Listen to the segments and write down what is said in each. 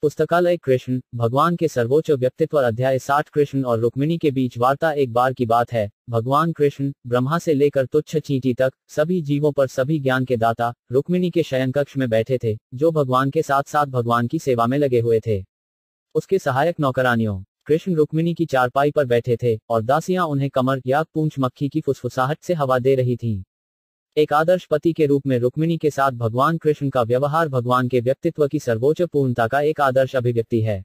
पुस्तकालय कृष्ण भगवान के सर्वोच्च व्यक्तित्व अध्याय 60 कृष्ण और रुक्मिणी के बीच वार्ता। एक बार की बात है, भगवान कृष्ण ब्रह्मा से लेकर तुच्छ चींटी तक सभी जीवों पर सभी ज्ञान के दाता रुक्मिणी के शयन कक्ष में बैठे थे, जो भगवान के साथ साथ भगवान की सेवा में लगे हुए थे। उसके सहायक नौकरानियों कृष्ण रुक्मिणी की चारपाई पर बैठे थे और दासियां उन्हें कमर या पूंछ मक्खी की फुसफुसाहट से हवा दे रही थीं। एक आदर्श पति के रूप में रुक्मिणी के साथ भगवान कृष्ण का व्यवहार भगवान के व्यक्तित्व की सर्वोच्च पूर्णता का एक आदर्श अभिव्यक्ति है।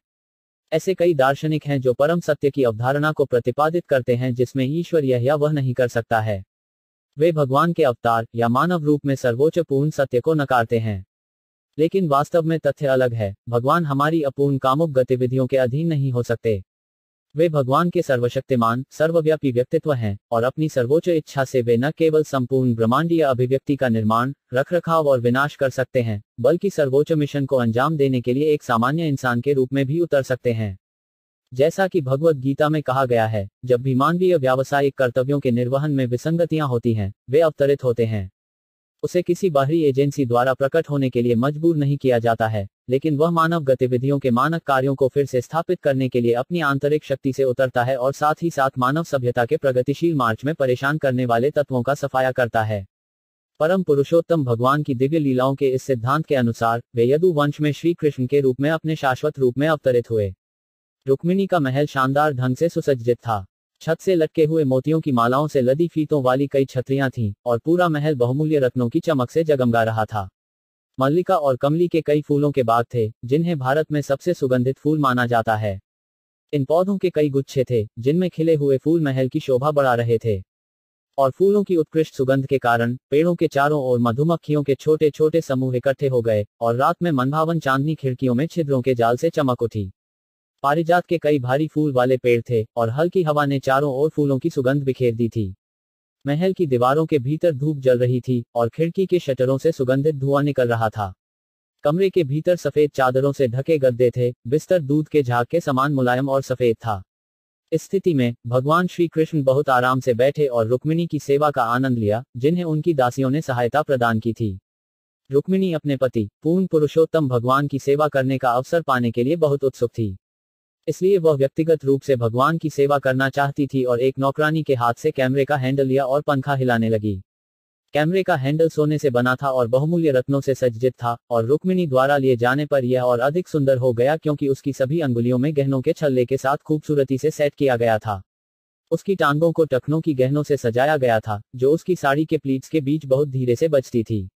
ऐसे कई दार्शनिक हैं जो परम सत्य की अवधारणा को प्रतिपादित करते हैं जिसमें ईश्वर यह या वह नहीं कर सकता है। वे भगवान के अवतार या मानव रूप में सर्वोच्च पूर्ण सत्य को नकारते हैं। लेकिन वास्तव में तथ्य अलग है, भगवान हमारी अपूर्ण कामुक गतिविधियों के अधीन नहीं हो सकते। वे भगवान के सर्वशक्तिमान सर्वव्यापी व्यक्तित्व हैं और अपनी सर्वोच्च इच्छा से वे न केवल संपूर्ण ब्रह्मांडीय अभिव्यक्ति का निर्माण, रखरखाव और विनाश कर सकते हैं, बल्कि सर्वोच्च मिशन को अंजाम देने के लिए एक सामान्य इंसान के रूप में भी उतर सकते हैं। जैसा कि भगवद गीता में कहा गया है, जब भी मानवीय व्यावसायिक कर्तव्यों के निर्वहन में विसंगतियां होती हैं, वे अवतरित होते हैं। उसे किसी बाहरी एजेंसी द्वारा प्रकट होने के लिए मजबूर नहीं किया जाता है, लेकिन वह मानव गतिविधियों के मानक कार्यों को फिर से स्थापित करने के लिए अपनी आंतरिक शक्ति से उतरता है और साथ ही साथ मानव सभ्यता के प्रगतिशील मार्च में परेशान करने वाले तत्वों का सफाया करता है। परम पुरुषोत्तम भगवान की दिव्य लीलाओं के इस सिद्धांत के अनुसार वे यदु वंश में श्री कृष्ण के रूप में अपने शाश्वत रूप में अवतरित हुए। रुक्मिणी का महल शानदार ढंग से सुसज्जित था। छत से लटके हुए मोतियों की मालाओं से लदी फीतों वाली कई छतरियां थीं और पूरा महल बहुमूल्य रत्नों की चमक से जगमगा रहा था। मल्लिका और कमली के कई फूलों के बाग थे, जिन्हें भारत में सबसे सुगंधित फूल माना जाता है। इन पौधों के कई गुच्छे थे, जिनमें खिले हुए फूल महल की शोभा बढ़ा रहे थे। और फूलों की उत्कृष्ट सुगंध के कारण पेड़ों के चारों ओर मधुमक्खियों के छोटे छोटे समूह इकट्ठे हो गए और रात में मनभावन चांदनी खिड़कियों में छिद्रों के जाल से चमक उठी। पारिजात के कई भारी फूल वाले पेड़ थे और हल्की हवा ने चारों ओर फूलों की सुगंध बिखेर दी थी। महल की दीवारों के भीतर धूप जल रही थी और खिड़की के शटरों से सुगंधित धुआं निकल रहा था। कमरे के भीतर सफेद चादरों से ढके गद्दे थे, बिस्तर दूध के झाग के समान मुलायम और सफेद था। इस स्थिति में भगवान श्री कृष्ण बहुत आराम से बैठे और रुक्मिणी की सेवा का आनंद लिया, जिन्हें उनकी दासियों ने सहायता प्रदान की थी। रुक्मिणी अपने पति पूर्ण पुरुषोत्तम भगवान की सेवा करने का अवसर पाने के लिए बहुत उत्सुक थी। इसलिए वह व्यक्तिगत रूप से भगवान की सेवा करना चाहती थी और एक नौकरानी के हाथ से कैमरे का हैंडल लिया और पंखा हिलाने लगी। कैमरे का हैंडल सोने से बना था और बहुमूल्य रत्नों से सज्जित था और रुक्मिणी द्वारा लिए जाने पर यह और अधिक सुंदर हो गया क्योंकि उसकी सभी अंगुलियों में गहनों के छल्ले के साथ खूबसूरती से सेट किया गया था। उसकी टांगों को टखनों की गहनों से सजाया गया था, जो उसकी साड़ी के प्लीट्स के बीच बहुत धीरे से बजती थी।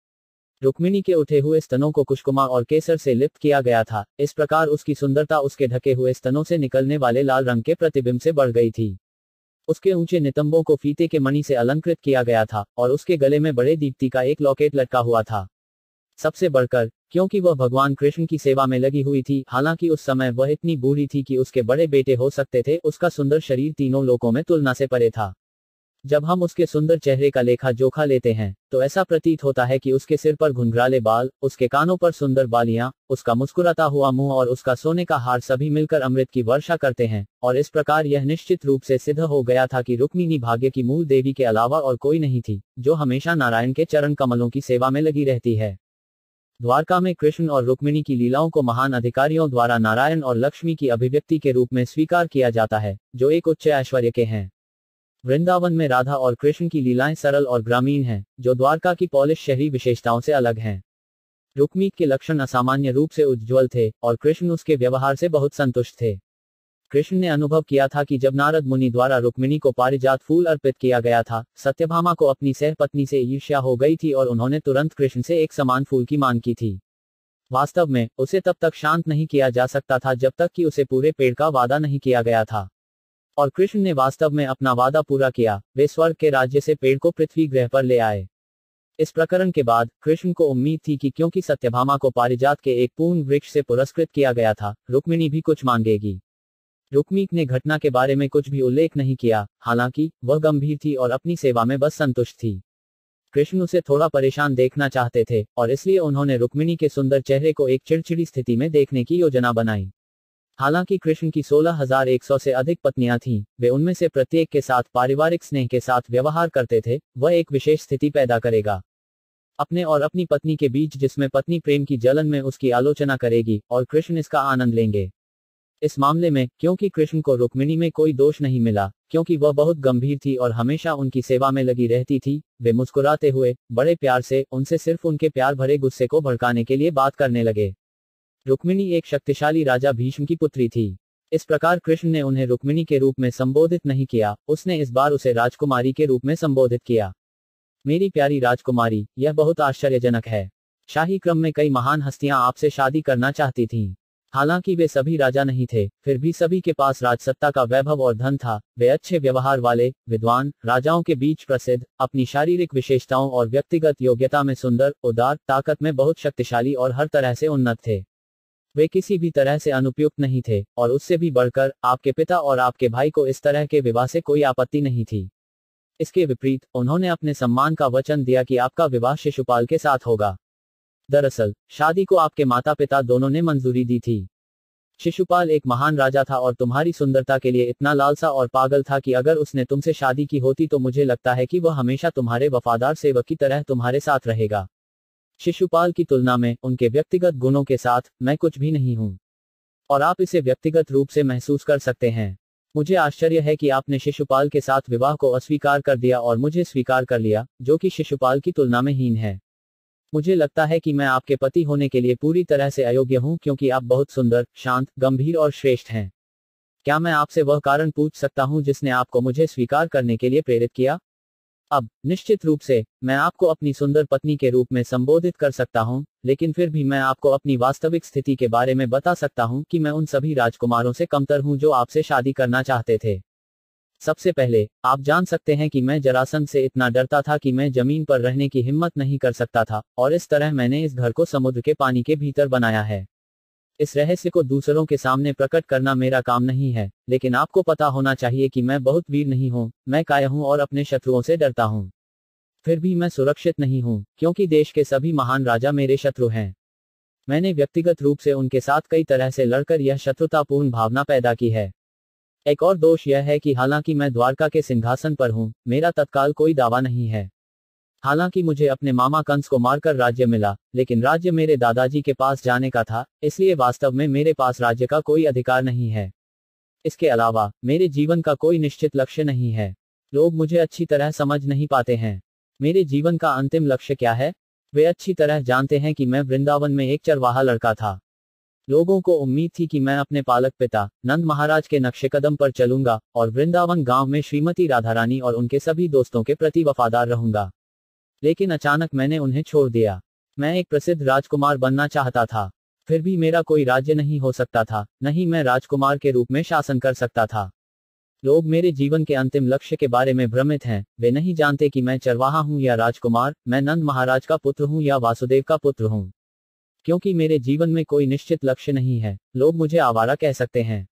रुक्मिणी के उठे हुए स्तनों को कुशकुमा और केसर से लिप्त किया गया था। इस प्रकार उसकी सुंदरता उसके ढके हुए स्तनों से निकलने वाले लाल रंग के प्रतिबिंब से बढ़ गई थी। उसके ऊंचे नितंबों को फीते के मणि से अलंकृत किया गया था और उसके गले में बड़े दीप्ति का एक लॉकेट लटका हुआ था। सबसे बढ़कर, क्योंकि वह भगवान कृष्ण की सेवा में लगी हुई थी, हालांकि उस समय वह इतनी बूढ़ी थी कि उसके बड़े बेटे हो सकते थे, उसका सुंदर शरीर तीनों लोकों में तुलना से परे था। जब हम उसके सुंदर चेहरे का लेखा जोखा लेते हैं, तो ऐसा प्रतीत होता है कि उसके सिर पर घुंघराले बाल, उसके कानों पर सुंदर बालियां, उसका मुस्कुराता हुआ मुंह और उसका सोने का हार सभी मिलकर अमृत की वर्षा करते हैं। और इस प्रकार यह निश्चित रूप से सिद्ध हो गया था कि रुक्मिणी भाग्य की मूल देवी के अलावा और कोई नहीं थी, जो हमेशा नारायण के चरण कमलों की सेवा में लगी रहती है। द्वारका में कृष्ण और रुक्मिणी की लीलाओं को महान अधिकारियों द्वारा नारायण और लक्ष्मी की अभिव्यक्ति के रूप में स्वीकार किया जाता है, जो एक उच्च ऐश्वर्य के हैं। वृंदावन में राधा और कृष्ण की लीलाएं सरल और ग्रामीण हैं, जो द्वारका की पॉलिश शहरी विशेषताओं से अलग हैं। रुक्मिणी के लक्षण असामान्य रूप से उज्ज्वल थे और कृष्ण उसके व्यवहार से बहुत संतुष्ट थे। कृष्ण ने अनुभव किया था कि जब नारद मुनि द्वारा रुक्मिणी को पारिजात फूल अर्पित किया गया था, सत्यभामा को अपनी सहपत्नी से ईर्ष्या हो गई थी और उन्होंने तुरंत कृष्ण से एक समान फूल की मांग की थी। वास्तव में उसे तब तक शांत नहीं किया जा सकता था जब तक कि उसे पूरे पेड़ का वादा नहीं किया गया था। और कृष्ण ने वास्तव में अपना वादा पूरा किया। वे स्वर्ग के राज्य से पेड़ को पृथ्वी ग्रह पर ले आए। इस प्रकरण के बाद कृष्ण को उम्मीद थी कि क्योंकि सत्यभामा को पारिजात के एक पूर्ण वृक्ष से पुरस्कृत किया गया था, रुक्मिणी भी कुछ मांगेगी। रुक्मिणी ने घटना के बारे में कुछ भी उल्लेख नहीं किया, हालांकि वह गंभीर थी और अपनी सेवा में बस संतुष्ट थी। कृष्ण उसे थोड़ा परेशान देखना चाहते थे और इसलिए उन्होंने रुक्मिणी के सुंदर चेहरे को एक चिड़चिड़ी स्थिति में देखने की योजना बनाई। हालांकि कृष्ण की 16,100 से अधिक पत्नियां थीं, वे उनमें से प्रत्येक के साथ पारिवारिक स्नेह के साथ व्यवहार करते थे, वह एक विशेष स्थिति पैदा करेगा। अपने और अपनी पत्नी के बीच, जिसमें पत्नी प्रेम की जलन में उसकी आलोचना करेगी और कृष्ण इसका आनंद लेंगे। इस मामले में, क्योंकि कृष्ण को रुक्मिणी में कोई दोष नहीं मिला, क्योंकि वह बहुत गंभीर थी और हमेशा उनकी सेवा में लगी रहती थी, वे मुस्कुराते हुए, बड़े प्यार से, उनसे सिर्फ उनके प्यार भरे गुस्से को भड़काने के लिए बात करने लगे। रुक्मिणी एक शक्तिशाली राजा भीष्म की पुत्री थी। इस प्रकार कृष्ण ने उन्हें रुक्मिणी के रूप में संबोधित नहीं किया, उसने इस बार उसे राजकुमारी के रूप में संबोधित किया। मेरी प्यारी राजकुमारी, यह बहुत आश्चर्यजनक है। शाही क्रम में कई महान हस्तियां आपसे शादी करना चाहती थीं। हालांकि वे सभी राजा नहीं थे, फिर भी सभी के पास राजसत्ता का वैभव और धन था। वे अच्छे व्यवहार वाले, विद्वान, राजाओं के बीच प्रसिद्ध, अपनी शारीरिक विशेषताओं और व्यक्तिगत योग्यता में सुंदर, उदार, ताकत में बहुत शक्तिशाली और हर तरह से उन्नत थे। वे किसी भी तरह से अनुपयुक्त नहीं थे, और उससे भी बढ़कर, आपके पिता और आपके भाई को इस तरह के विवाह से कोई आपत्ति नहीं थी। इसके विपरीत, उन्होंने अपने सम्मान का वचन दिया कि आपका विवाह शिशुपाल के साथ होगा। दरअसल, शादी को आपके माता पिता दोनों ने मंजूरी दी थी। शिशुपाल एक महान राजा था और तुम्हारी सुंदरता के लिए इतना लालसा और पागल था कि अगर उसने तुमसे शादी की होती तो मुझे लगता है कि वह हमेशा तुम्हारे वफादार सेवक की तरह तुम्हारे साथ रहेगा। शिशुपाल की तुलना में, उनके व्यक्तिगत गुणों के साथ, मैं कुछ भी नहीं हूं। और आप इसे व्यक्तिगत रूप से महसूस कर सकते हैं। मुझे आश्चर्य है कि आपने शिशुपाल के साथ विवाह को अस्वीकार कर दिया और मुझे स्वीकार कर लिया, जो कि शिशुपाल की तुलना में हीन है। मुझे लगता है कि मैं आपके पति होने के लिए पूरी तरह से अयोग्य हूं, क्योंकि आप बहुत सुंदर, शांत, गंभीर और श्रेष्ठ हैं। क्या मैं आपसे वह कारण पूछ सकता हूं जिसने आपको मुझे स्वीकार करने के लिए प्रेरित किया? अब, निश्चित रूप से, मैं आपको अपनी सुंदर पत्नी के रूप में संबोधित कर सकता हूं, लेकिन फिर भी मैं आपको अपनी वास्तविक स्थिति के बारे में बता सकता हूं कि मैं उन सभी राजकुमारों से कमतर हूं जो आपसे शादी करना चाहते थे। सबसे पहले, आप जान सकते हैं कि मैं जरासंध से इतना डरता था कि मैं जमीन पर रहने की हिम्मत नहीं कर सकता था, और इस तरह मैंने इस घर को समुद्र के पानी के भीतर बनाया है। इस रहस्य को दूसरों के सामने प्रकट करना मेरा काम नहीं है, लेकिन आपको पता होना चाहिए कि मैं बहुत वीर नहीं हूं, मैं कायर हूं और अपने शत्रुओं से डरता हूं। फिर भी मैं सुरक्षित नहीं हूं, क्योंकि देश के सभी महान राजा मेरे शत्रु हैं। मैंने व्यक्तिगत रूप से उनके साथ कई तरह से लड़कर यह शत्रुतापूर्ण भावना पैदा की है। एक और दोष यह है कि हालांकि मैं द्वारका के सिंहासन पर हूं, मेरा तत्काल कोई दावा नहीं है। हालांकि मुझे अपने मामा कंस को मारकर राज्य मिला, लेकिन राज्य मेरे दादाजी के पास जाने का था, इसलिए वास्तव में मेरे पास राज्य का कोई अधिकार नहीं है। इसके अलावा, मेरे जीवन का कोई निश्चित लक्ष्य नहीं है। लोग मुझे अच्छी तरह समझ नहीं पाते हैं। मेरे जीवन का अंतिम लक्ष्य क्या है? वे अच्छी तरह जानते हैं कि मैं वृंदावन में एक चरवाहा लड़का था। लोगों को उम्मीद थी कि मैं अपने पालक पिता, नंद महाराज के नक्शेकदम पर चलूंगा, और वृंदावन गांव में श्रीमती राधारानी और उनके सभी दोस्तों के प्रति वफादार रहूंगा। लेकिन अचानक मैंने उन्हें छोड़ दिया। मैं एक प्रसिद्ध राजकुमार बनना चाहता था। फिर भी मेरा कोई राज्य नहीं हो सकता था, नहीं मैं राजकुमार के रूप में शासन कर सकता था। लोग मेरे जीवन के अंतिम लक्ष्य के बारे में भ्रमित हैं। वे नहीं जानते कि मैं चरवाहा हूं या राजकुमार, मैं नंद महाराज का पुत्र हूं या वासुदेव का पुत्र हूं। क्योंकि मेरे जीवन में कोई निश्चित लक्ष्य नहीं है, लोग मुझे आवारा कह सकते हैं।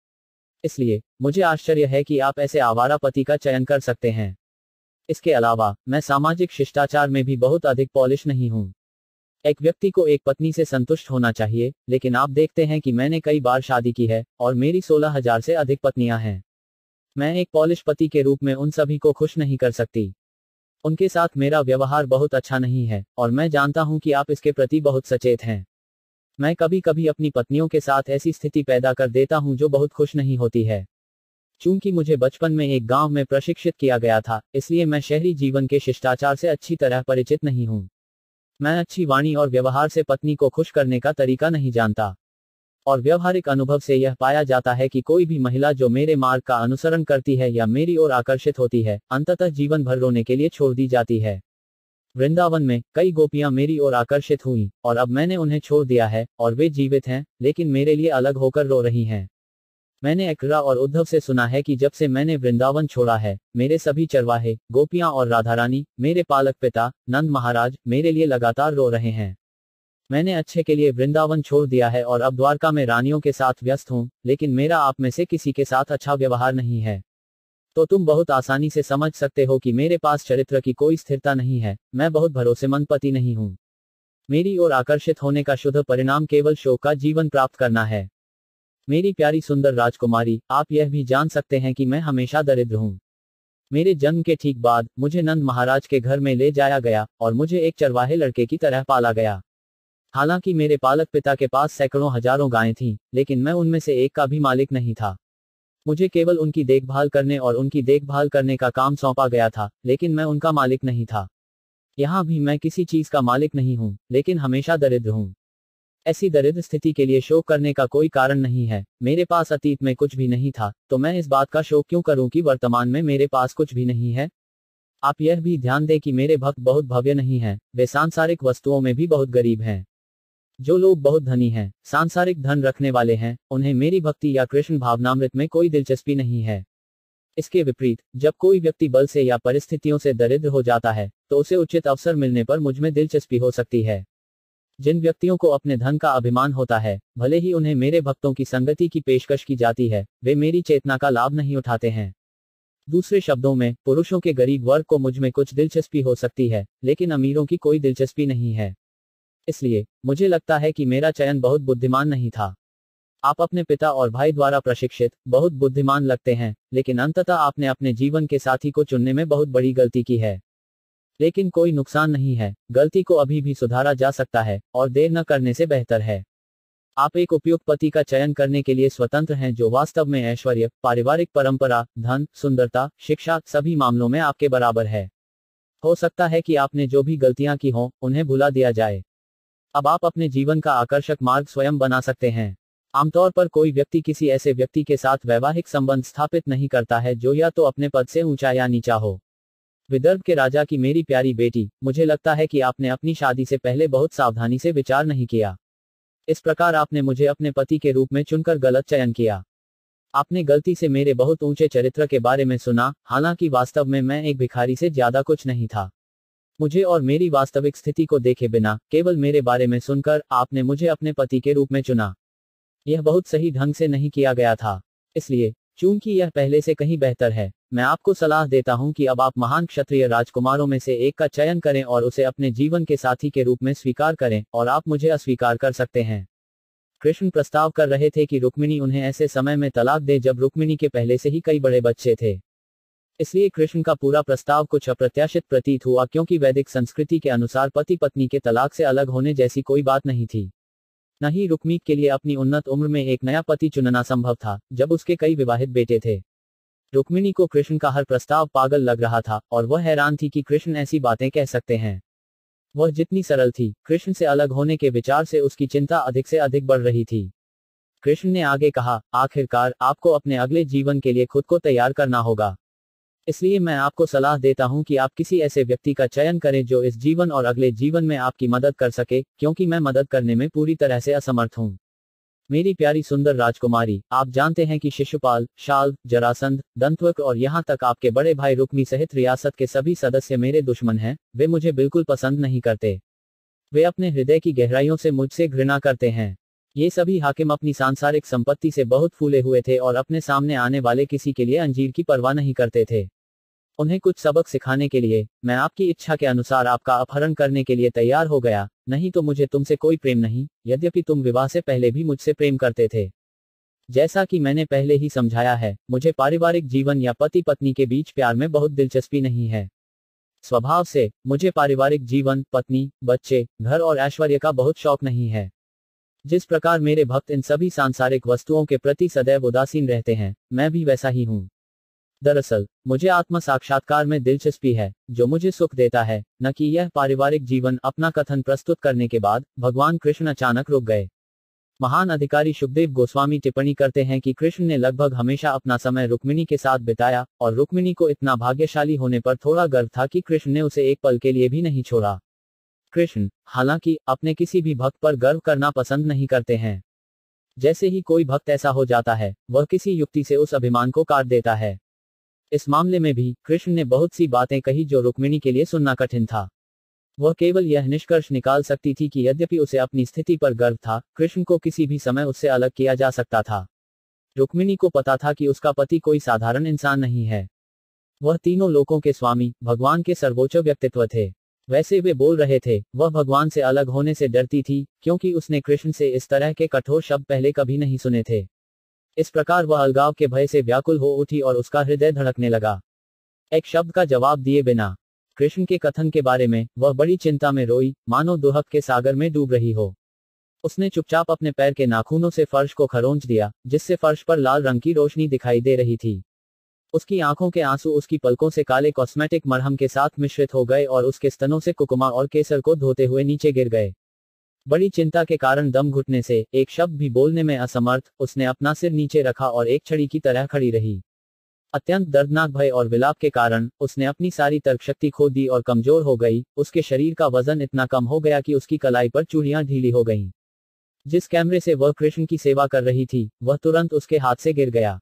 इसलिए, मुझे आश्चर्य है कि आप ऐसे आवारा पति का चयन कर सकते हैं। इसके अलावा, मैं सामाजिक शिष्टाचार में भी बहुत अधिक पॉलिश नहीं हूं। एक व्यक्ति को एक पत्नी से संतुष्ट होना चाहिए, लेकिन आप देखते हैं कि मैंने कई बार शादी की है, और मेरी 16,000 से अधिक पत्नियां हैं। मैं एक पॉलिश पति के रूप में उन सभी को खुश नहीं कर सकती। उनके साथ मेरा व्यवहार बहुत अच्छा नहीं है, और मैं जानता हूं कि आप इसके प्रति बहुत सचेत हैं। मैं कभी कभी अपनी पत्नियों के साथ ऐसी स्थिति पैदा कर देता हूं जो बहुत खुश नहीं होती है। चूंकि मुझे बचपन में एक गांव में प्रशिक्षित किया गया था, इसलिए मैं शहरी जीवन के शिष्टाचार से अच्छी तरह परिचित नहीं हूं। मैं अच्छी वाणी और व्यवहार से पत्नी को खुश करने का तरीका नहीं जानता। और व्यवहारिक अनुभव से यह पाया जाता है कि कोई भी महिला जो मेरे मार्ग का अनुसरण करती है या मेरी ओर आकर्षित होती है, अंततः जीवन भर रोने के लिए छोड़ दी जाती है। वृंदावन में कई गोपियां मेरी ओर आकर्षित हुईं, और अब मैंने उन्हें छोड़ दिया है, और वे जीवित हैं, लेकिन मेरे लिए अलग होकर रो रही हैं। मैंने अकरा और उद्धव से सुना है कि जब से मैंने वृंदावन छोड़ा है, मेरे सभी चरवाहे, गोपियां और राधारानी, मेरे पालक पिता, नंद महाराज, मेरे लिए लगातार रो रहे हैं। मैंने अच्छे के लिए वृंदावन छोड़ दिया है और अब द्वारका में रानियों के साथ व्यस्त हूं, लेकिन मेरा आप में से किसी के साथ अच्छा व्यवहार नहीं है। तो तुम बहुत आसानी से समझ सकते हो कि मेरे पास चरित्र की कोई स्थिरता नहीं है, मैं बहुत भरोसेमंद पति नहीं हूं। मेरी ओर आकर्षित होने का शुद्ध परिणाम केवल शोक का जीवन प्राप्त करना है। मेरी प्यारी सुंदर राजकुमारी, आप यह भी जान सकते हैं कि मैं हमेशा दरिद्र हूं। मेरे जन्म के ठीक बाद मुझे नंद महाराज के घर में ले जाया गया और मुझे एक चरवाहे लड़के की तरह पाला गया। हालांकि मेरे पालक पिता के पास सैकड़ों हजारों गायें थीं, लेकिन मैं उनमें से एक का भी मालिक नहीं था। मुझे केवल उनकी देखभाल करने और उनकी देखभाल करने का काम सौंपा गया था, लेकिन मैं उनका मालिक नहीं था। यहाँ भी मैं किसी चीज का मालिक नहीं हूँ, लेकिन हमेशा दरिद्र हूँ। ऐसी दरिद्र स्थिति के लिए शोक करने का कोई कारण नहीं है। मेरे पास अतीत में कुछ भी नहीं था, तो मैं इस बात का शोक क्यों करूं कि वर्तमान में मेरे पास कुछ भी नहीं है। आप यह भी ध्यान दें कि मेरे भक्त बहुत भव्य नहीं हैं, वे सांसारिक वस्तुओं में भी बहुत गरीब हैं। जो लोग बहुत धनी हैं, सांसारिक धन रखने वाले हैं, उन्हें मेरी भक्ति या कृष्ण भावनामृत में कोई दिलचस्पी नहीं है। इसके विपरीत, जब कोई व्यक्ति बल से या परिस्थितियों से दरिद्र हो जाता है, तो उसे उचित अवसर मिलने पर मुझ में दिलचस्पी हो सकती है। जिन व्यक्तियों को अपने धन का अभिमान होता है, भले ही उन्हें मेरे भक्तों की संगति की पेशकश की जाती है, वे मेरी चेतना का लाभ नहीं उठाते हैं। दूसरे शब्दों में, पुरुषों के गरीब वर्ग को मुझ में कुछ दिलचस्पी हो सकती है, लेकिन अमीरों की कोई दिलचस्पी नहीं है। इसलिए मुझे लगता है कि मेरा चयन बहुत बुद्धिमान नहीं था। आप अपने पिता और भाई द्वारा प्रशिक्षित बहुत बुद्धिमान लगते हैं, लेकिन अंततः आपने अपने जीवन के साथी को चुनने में बहुत बड़ी गलती की है। लेकिन कोई नुकसान नहीं है, गलती को अभी भी सुधारा जा सकता है, और देर न करने से बेहतर है। आप एक उपयुक्त पति का चयन करने के लिए स्वतंत्र हैं, जो वास्तव में ऐश्वर्य, पारिवारिक परंपरा, धन, सुंदरता, शिक्षा, सभी मामलों में आपके बराबर है। हो सकता है कि आपने जो भी गलतियां की हों, उन्हें भुला दिया जाए। अब आप अपने जीवन का आकर्षक मार्ग स्वयं बना सकते हैं। आमतौर पर कोई व्यक्ति किसी ऐसे व्यक्ति के साथ वैवाहिक संबंध स्थापित नहीं करता है जो या तो अपने पद से ऊंचा या नीचा हो। विदर्भ के राजा की मेरी प्यारी बेटी, मुझे लगता है कि आपने अपनी शादी से पहले बहुत सावधानी से विचार नहीं किया। इस प्रकार आपने मुझे अपने पति के रूप में चुनकर गलत चयन किया। आपने गलती से मेरे बहुत ऊंचे चरित्र के बारे में सुना, हालांकि वास्तव में मैं एक भिखारी से ज्यादा कुछ नहीं था। मुझे और मेरी वास्तविक स्थिति को देखे बिना, केवल मेरे बारे में सुनकर, आपने मुझे अपने पति के रूप में चुना। यह बहुत सही ढंग से नहीं किया गया था। इसलिए, चूंकि यह पहले से कहीं बेहतर है, मैं आपको सलाह देता हूं कि अब आप महान क्षत्रिय राजकुमारों में से एक का चयन करें और उसे अपने जीवन के साथी के रूप में स्वीकार करें, और आप मुझे अस्वीकार कर सकते हैं। कृष्ण प्रस्ताव कर रहे थे कि रुक्मिणी उन्हें ऐसे समय में तलाक दे जब रुक्मिणी के पहले से ही कई बड़े बच्चे थे। इसलिए कृष्ण का पूरा प्रस्ताव कुछ अप्रत्याशित प्रतीत हुआ, क्योंकि वैदिक संस्कृति के अनुसार पति पत्नी के तलाक से अलग होने जैसी कोई बात नहीं थी। न ही रुक्मिणी के लिए अपनी उन्नत उम्र में एक नया पति चुनना संभव था, जब उसके कई विवाहित बेटे थे। रुक्मिणी को कृष्ण का हर प्रस्ताव पागल लग रहा था, और वह हैरान थी कि कृष्ण ऐसी बातें कह सकते हैं। वह जितनी सरल थी, कृष्ण से अलग होने के विचार से उसकी चिंता अधिक से अधिक बढ़ रही थी। कृष्ण ने आगे कहा, आखिरकार आपको अपने अगले जीवन के लिए खुद को तैयार करना होगा। इसलिए मैं आपको सलाह देता हूं कि आप किसी ऐसे व्यक्ति का चयन करें जो इस जीवन और अगले जीवन में आपकी मदद कर सके, क्योंकि मैं मदद करने में पूरी तरह से असमर्थ हूं। मेरी प्यारी सुंदर राजकुमारी, आप जानते हैं कि शिशुपाल, शाल्व, जरासंध, दंतवक्र और यहाँ तक आपके बड़े भाई रुक्मी सहित रियासत के सभी सदस्य मेरे दुश्मन हैं। वे मुझे बिल्कुल पसंद नहीं करते। वे अपने हृदय की गहराइयों से मुझसे घृणा करते हैं। ये सभी हाकिम अपनी सांसारिक संपत्ति से बहुत फूले हुए थे और अपने सामने आने वाले किसी के लिए अंजीर की परवाह नहीं करते थे। उन्हें कुछ सबक सिखाने के लिए, मैं आपकी इच्छा के अनुसार आपका अपहरण करने के लिए तैयार हो गया, नहीं तो मुझे तुमसे कोई प्रेम नहीं, यद्यपि तुम विवाह से पहले भी मुझसे प्रेम करते थे। जैसा कि मैंने पहले ही समझाया है, मुझे पारिवारिक जीवन या पति पत्नी के बीच प्यार में बहुत दिलचस्पी नहीं है। स्वभाव से, मुझे पारिवारिक जीवन, पत्नी, बच्चे, घर और ऐश्वर्य का बहुत शौक नहीं है। जिस प्रकार मेरे भक्त इन सभी सांसारिक वस्तुओं के प्रति सदैव उदासीन रहते हैं, मैं भी वैसा ही हूँ। दरअसल, मुझे आत्म साक्षात्कार में दिलचस्पी है, जो मुझे सुख देता है, न कि यह पारिवारिक जीवन। अपना कथन प्रस्तुत करने के बाद, भगवान कृष्ण अचानक रुक गए। महान अधिकारी शुकदेव गोस्वामी टिप्पणी करते हैं कि कृष्ण ने लगभग हमेशा अपना समय रुक्मिणी के साथ बिताया, और रुक्मिणी को इतना भाग्यशाली होने पर थोड़ा गर्व था कि कृष्ण ने उसे एक पल के लिए भी नहीं छोड़ा। कृष्ण, हालांकि, अपने किसी भी भक्त पर गर्व करना पसंद नहीं करते हैं। जैसे ही कोई भक्त ऐसा हो जाता है, वह किसी युक्ति से उस अभिमान को काट देता है। इस मामले में भी, कृष्ण ने बहुत सी बातें कही जो रुक्मिणी के लिए सुनना कठिन था। वह केवल यह निष्कर्ष निकाल सकती थी कि यद्यपि उसे अपनी स्थिति पर गर्व था, कृष्ण को किसी भी समय उससे अलग किया जा सकता था। रुक्मिणी को पता था कि उसका पति कोई साधारण इंसान नहीं है। वह तीनों लोकों के स्वामी, भगवान के सर्वोच्च व्यक्तित्व थे। वैसे वे बोल रहे थे, वह भगवान से अलग होने से डरती थी, क्योंकि उसने कृष्ण से इस तरह के कठोर शब्द पहले कभी नहीं सुने थे। इस प्रकार वह अलगाव के भय से व्याकुल हो उठी और उसका हृदय धड़कने लगा। एक शब्द का जवाब दिए बिना कृष्ण के कथन के बारे में वह बड़ी चिंता में रोई, मानो दुहक के सागर में डूब रही हो। उसने चुपचाप अपने पैर के नाखूनों से फर्श को खरोंच दिया, जिससे फर्श पर लाल रंग की रोशनी दिखाई दे रही थी। उसकी आंखों के आंसू उसकी पलकों से काले कॉस्मेटिक मरहम के साथ मिश्रित हो गए और उसके स्तनों से कुकुमा और केसर को धोते हुए नीचे गिर गए। बड़ी चिंता के कारण दम घुटने से, एक शब्द भी बोलने में असमर्थ, उसने अपना सिर नीचे रखा और एक छड़ी की तरह खड़ी रही। अत्यंत दर्दनाक भय और विलाप के कारण उसने अपनी सारी तर्कशक्ति खो दी और कमजोर हो गई। उसके शरीर का वजन इतना कम हो गया कि उसकी कलाई पर चूड़ियां ढीली हो गईं। जिस कैमरे से वह कृष्ण की सेवा कर रही थी, वह तुरंत उसके हाथ से गिर गया।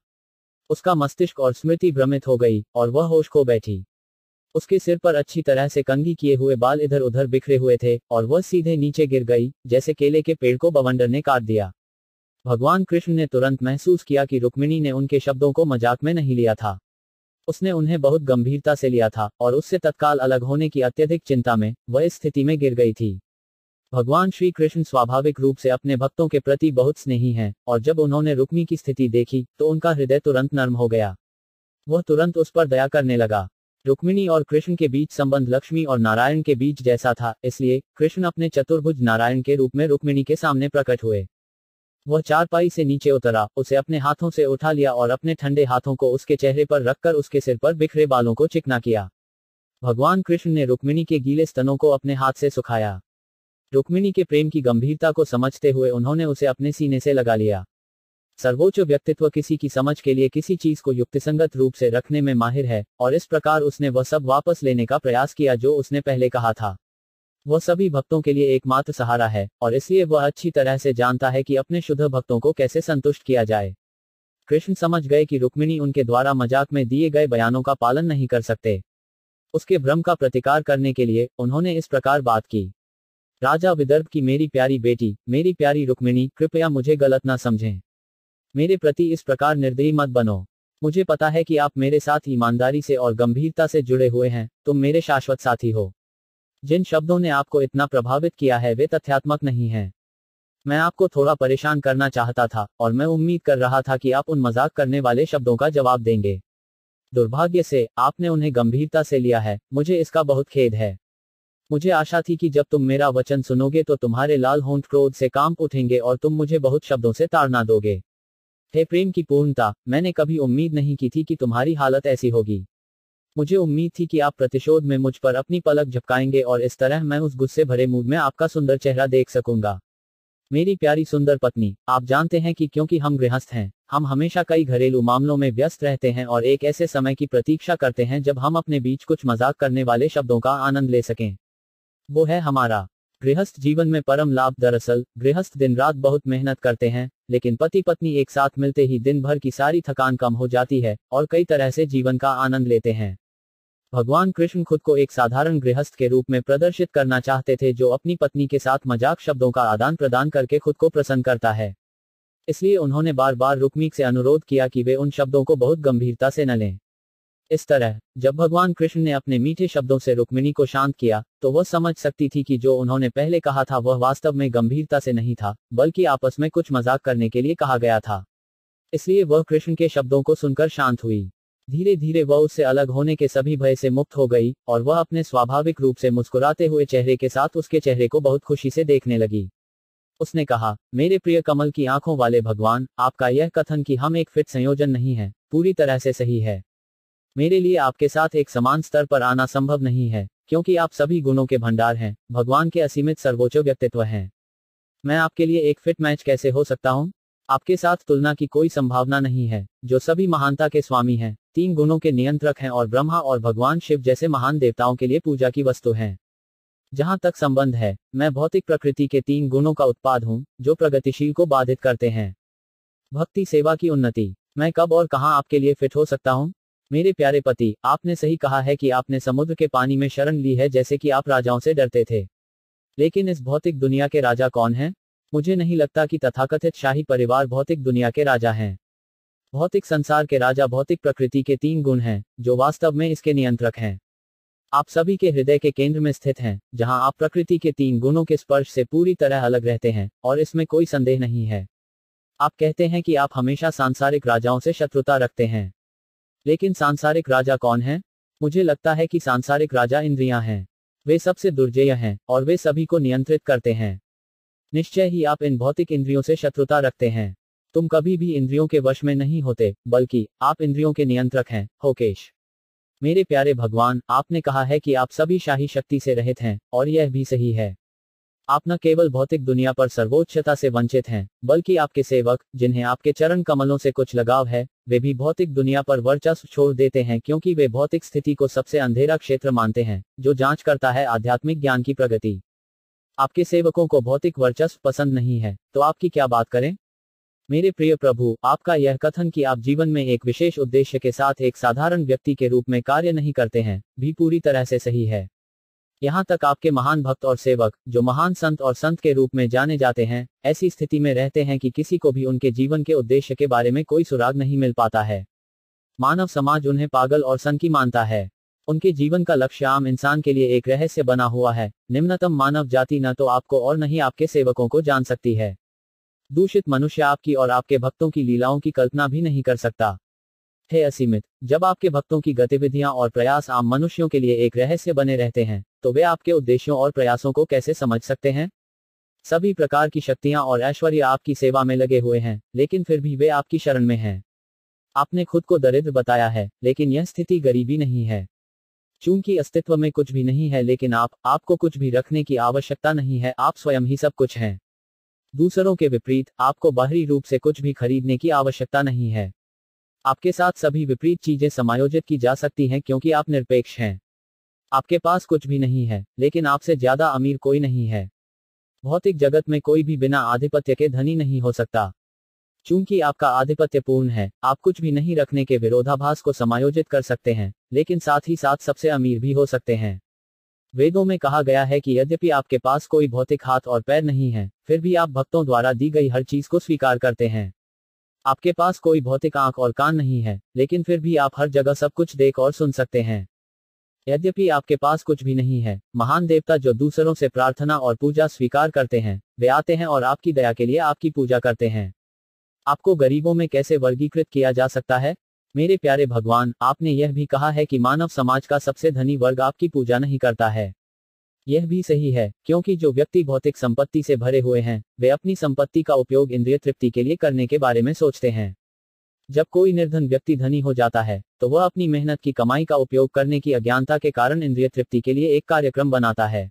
उसका मस्तिष्क और स्मृति भ्रमित हो गई और वह होश खो बैठी। उसके सिर पर अच्छी तरह से कंघी किए हुए बाल इधर उधर बिखरे हुए थे और वह सीधे नीचे गिर गई, जैसे केले के पेड़ को बवंडर ने काट दिया। भगवान कृष्ण ने तुरंत महसूस किया कि रुक्मिणी ने उनके शब्दों को मजाक में नहीं लिया था। उसने उन्हें बहुत गंभीरता से लिया था और उससे तत्काल अलग होने की अत्यधिक चिंता में वह इस स्थिति में गिर गई थी। भगवान श्री कृष्ण स्वाभाविक रूप से अपने भक्तों के प्रति बहुत स्नेही हैं, और जब उन्होंने रुक्मी की स्थिति देखी तो उनका हृदय तुरंत नर्म हो गया। वह तुरंत उस पर दया करने लगा। रुक्मिणी और कृष्ण के बीच संबंध लक्ष्मी और नारायण के बीच जैसा था, इसलिए कृष्ण अपने चतुर्भुज नारायण के रूप में रुक्मिणी के सामने प्रकट हुए। वह चारपाई से नीचे उतरा, उसे अपने हाथों से उठा लिया और अपने ठंडे हाथों को उसके चेहरे पर रखकर उसके सिर पर बिखरे बालों को चिकना किया। भगवान कृष्ण ने रुक्मिणी के गीले स्तनों को अपने हाथ से सुखाया। रुक्मिणी के प्रेम की गंभीरता को समझते हुए उन्होंने उसे अपने सीने से लगा लिया। सर्वोच्च व्यक्तित्व किसी की समझ के लिए किसी चीज को युक्तिसंगत रूप से रखने में माहिर है, और इस प्रकार उसने वह सब वापस लेने का प्रयास किया जो उसने पहले कहा था। वह सभी भक्तों के लिए एकमात्र सहारा है, और इसलिए वह अच्छी तरह से जानता है कि अपने शुद्ध भक्तों को कैसे संतुष्ट किया जाए। कृष्ण समझ गए कि रुक्मिणी उनके द्वारा मजाक में दिए गए बयानों का पालन नहीं कर सकते। उसके भ्रम का प्रतिकार करने के लिए उन्होंने इस प्रकार बात की। राजा विदर्भ की मेरी प्यारी बेटी, मेरी प्यारी रुक्मिणी, कृपया मुझे गलत ना समझें। मेरे प्रति इस प्रकार निर्दयी मत बनो। मुझे पता है कि आप मेरे साथ ईमानदारी से और गंभीरता से जुड़े हुए हैं, तुम मेरे शाश्वत साथी हो। जिन शब्दों ने आपको इतना प्रभावित किया है वे तथ्यात्मक नहीं हैं। मैं आपको थोड़ा परेशान करना चाहता था, और मैं उम्मीद कर रहा था कि आप उन मजाक करने वाले शब्दों का जवाब देंगे। दुर्भाग्य से आपने उन्हें गंभीरता से लिया है, मुझे इसका बहुत खेद है। मुझे आशा थी कि जब तुम मेरा वचन सुनोगे तो तुम्हारे लाल होंठ क्रोध से कांप उठेंगे और तुम मुझे बहुत शब्दों से ताड़ना दोगे। हे प्रेम की पूर्णता, मैंने कभी उम्मीद नहीं की थी कि तुम्हारी हालत ऐसी होगी। मुझे उम्मीद थी कि आप प्रतिशोध में मुझ पर अपनी पलक झपकाएंगे और इस तरह मैं उस गुस्से भरे मूड में आपका सुंदर चेहरा देख सकूंगा। मेरी प्यारी सुंदर पत्नी, आप जानते हैं कि क्योंकि हम गृहस्थ हैं, हम हमेशा कई घरेलू मामलों में व्यस्त रहते हैं और एक ऐसे समय की प्रतीक्षा करते हैं जब हम अपने बीच कुछ मजाक करने वाले शब्दों का आनंद ले सकें। वो है हमारा गृहस्थ जीवन में परम लाभ। दरअसल गृहस्थ दिन रात बहुत मेहनत करते हैं, लेकिन पति पत्नी एक साथ मिलते ही दिन भर की सारी थकान कम हो जाती है और कई तरह से जीवन का आनंद लेते हैं। भगवान कृष्ण खुद को एक साधारण गृहस्थ के रूप में प्रदर्शित करना चाहते थे, जो अपनी पत्नी के साथ मजाक शब्दों का आदान प्रदान करके खुद को प्रसन्न करता है। इसलिए उन्होंने बार बार रुक्मी से अनुरोध किया कि वे उन शब्दों को बहुत गंभीरता से न लें। इस तरह जब भगवान कृष्ण ने अपने मीठे शब्दों से रुक्मिणी को शांत किया, तो वह समझ सकती थी कि जो उन्होंने पहले कहा था वह वास्तव में गंभीरता से नहीं था, बल्कि आपस में कुछ मजाक करने के लिए कहा गया था। इसलिए वह कृष्ण के शब्दों को सुनकर शांत हुई। धीरे धीरे वह उससे अलग होने के सभी भय से मुक्त हो गई और वह अपने स्वाभाविक रूप से मुस्कुराते हुए चेहरे के साथ उसके चेहरे को बहुत खुशी से देखने लगी। उसने कहा, मेरे प्रिय कमल की आंखों वाले भगवान, आपका यह कथन कि हम एक फिट संयोजन नहीं है, पूरी तरह से सही है। मेरे लिए आपके साथ एक समान स्तर पर आना संभव नहीं है, क्योंकि आप सभी गुणों के भंडार हैं, भगवान के असीमित सर्वोच्च व्यक्तित्व हैं। मैं आपके लिए एक फिट मैच कैसे हो सकता हूँ? आपके साथ तुलना की कोई संभावना नहीं है, जो सभी महानता के स्वामी हैं, 3 गुणों के नियंत्रक हैं और ब्रह्मा और भगवान शिव जैसे महान देवताओं के लिए पूजा की वस्तु हैं। जहां तक संबंध है, मैं भौतिक प्रकृति के 3 गुणों का उत्पाद हूं, जो प्रगतिशील को बाधित करते हैं। भक्ति सेवा की उन्नति। मैं कब और कहां आपके लिए फिट हो सकता हूं? मेरे प्यारे पति, आपने सही कहा है कि आपने समुद्र के पानी में शरण ली है जैसे कि आप राजाओं से डरते थे। लेकिन इस भौतिक दुनिया के राजा कौन हैं? मुझे नहीं लगता कि तथाकथित शाही परिवार भौतिक दुनिया के राजा हैं। भौतिक संसार के राजा भौतिक प्रकृति के 3 गुण हैं, जो वास्तव में इसके नियंत्रक हैं। आप सभी के हृदय के केंद्र में स्थित हैं, जहां आप प्रकृति के 3 गुणों के स्पर्श से पूरी तरह अलग रहते हैं, और इसमें कोई संदेह नहीं है। आप कहते हैं कि आप हमेशा सांसारिक राजाओं से शत्रुता रखते हैं। लेकिन सांसारिक राजा कौन है? मुझे लगता है कि सांसारिक राजा इंद्रियां हैं। वे सबसे दुर्जेय हैं और वे सभी को नियंत्रित करते हैं। निश्चय ही आप इन भौतिक इंद्रियों से शत्रुता रखते हैं। तुम कभी भी इंद्रियों के वश में नहीं होते, बल्कि आप इंद्रियों के नियंत्रक हैं। होकेश। मेरे प्यारे भगवान, आपने कहा है कि आप सभी शाही शक्ति से रहित हैं, और यह भी सही है। आप न केवल भौतिक दुनिया पर सर्वोच्चता से वंचित हैं, बल्कि आपके सेवक, जिन्हें आपके चरण कमलों से कुछ लगाव है, वे भी भौतिक दुनिया पर वर्चस्व छोड़ देते हैं, क्योंकि वे भौतिक स्थिति को सबसे अंधेरा क्षेत्र मानते हैं, जो जांच करता है आध्यात्मिक ज्ञान की प्रगति। आपके सेवकों को भौतिक वर्चस्व पसंद नहीं है, तो आपकी क्या बात करें? मेरे प्रिय प्रभु, आपका यह कथन कि आप जीवन में एक विशेष उद्देश्य के साथ एक साधारण व्यक्ति के रूप में कार्य नहीं करते हैं, भी पूरी तरह से सही है। यहाँ तक आपके महान भक्त और सेवक, जो महान संत और संत के रूप में जाने जाते हैं, ऐसी स्थिति में रहते हैं कि किसी को भी उनके जीवन के उद्देश्य के बारे में कोई सुराग नहीं मिल पाता है। मानव समाज उन्हें पागल और सनकी मानता है। उनके जीवन का लक्ष्य आम इंसान के लिए एक रहस्य बना हुआ है। निम्नतम मानव जाति न तो आपको और न ही आपके सेवकों को जान सकती है। दूषित मनुष्य आपकी और आपके भक्तों की लीलाओं की कल्पना भी नहीं कर सकता। हे असीमित, जब आपके भक्तों की गतिविधियां और प्रयास आम मनुष्यों के लिए एक रहस्य बने रहते हैं, तो वे आपके उद्देश्यों और प्रयासों को कैसे समझ सकते हैं? सभी प्रकार की शक्तियां और ऐश्वर्य आपकी सेवा में लगे हुए हैं, लेकिन फिर भी वे आपकी शरण में हैं। आपने खुद को दरिद्र बताया है, लेकिन यह स्थिति गरीबी नहीं है। चूंकि अस्तित्व में कुछ भी नहीं है, लेकिन आपको कुछ भी रखने की आवश्यकता नहीं है, आप स्वयं ही सब कुछ हैं। दूसरों के विपरीत, आपको बाहरी रूप से कुछ भी खरीदने की आवश्यकता नहीं है। आपके साथ सभी विपरीत चीजें समायोजित की जा सकती हैं, क्योंकि आप निरपेक्ष हैं। आपके पास कुछ भी नहीं है, लेकिन आपसे ज्यादा अमीर कोई नहीं है। भौतिक जगत में कोई भी बिना आधिपत्य के धनी नहीं हो सकता। चूंकि आपका आधिपत्य पूर्ण है, आप कुछ भी नहीं रखने के विरोधाभास को समायोजित कर सकते हैं, लेकिन साथ ही साथ सबसे अमीर भी हो सकते हैं। वेदों में कहा गया है कि यद्यपि आपके पास कोई भौतिक हाथ और पैर नहीं है, फिर भी आप भक्तों द्वारा दी गई हर चीज को स्वीकार करते हैं। आपके पास कोई भौतिक आंख और कान नहीं है, लेकिन फिर भी आप हर जगह सब कुछ देख और सुन सकते हैं। यद्यपि आपके पास कुछ भी नहीं है, महान देवता जो दूसरों से प्रार्थना और पूजा स्वीकार करते हैं, वे आते हैं और आपकी दया के लिए आपकी पूजा करते हैं। आपको गरीबों में कैसे वर्गीकृत किया जा सकता है? मेरे प्यारे भगवान, आपने यह भी कहा है कि मानव समाज का सबसे धनी वर्ग आपकी पूजा नहीं करता है। यह भी सही है, क्योंकि जो व्यक्ति भौतिक संपत्ति से भरे हुए हैं, वे अपनी संपत्ति का उपयोग इंद्रिय तृप्ति के लिए करने के बारे में सोचते हैं। जब कोई निर्धन व्यक्ति धनी हो जाता है, तो वह अपनी मेहनत की कमाई का उपयोग करने की अज्ञानता के कारण इंद्रिय तृप्ति के लिए एक कार्यक्रम बनाता है।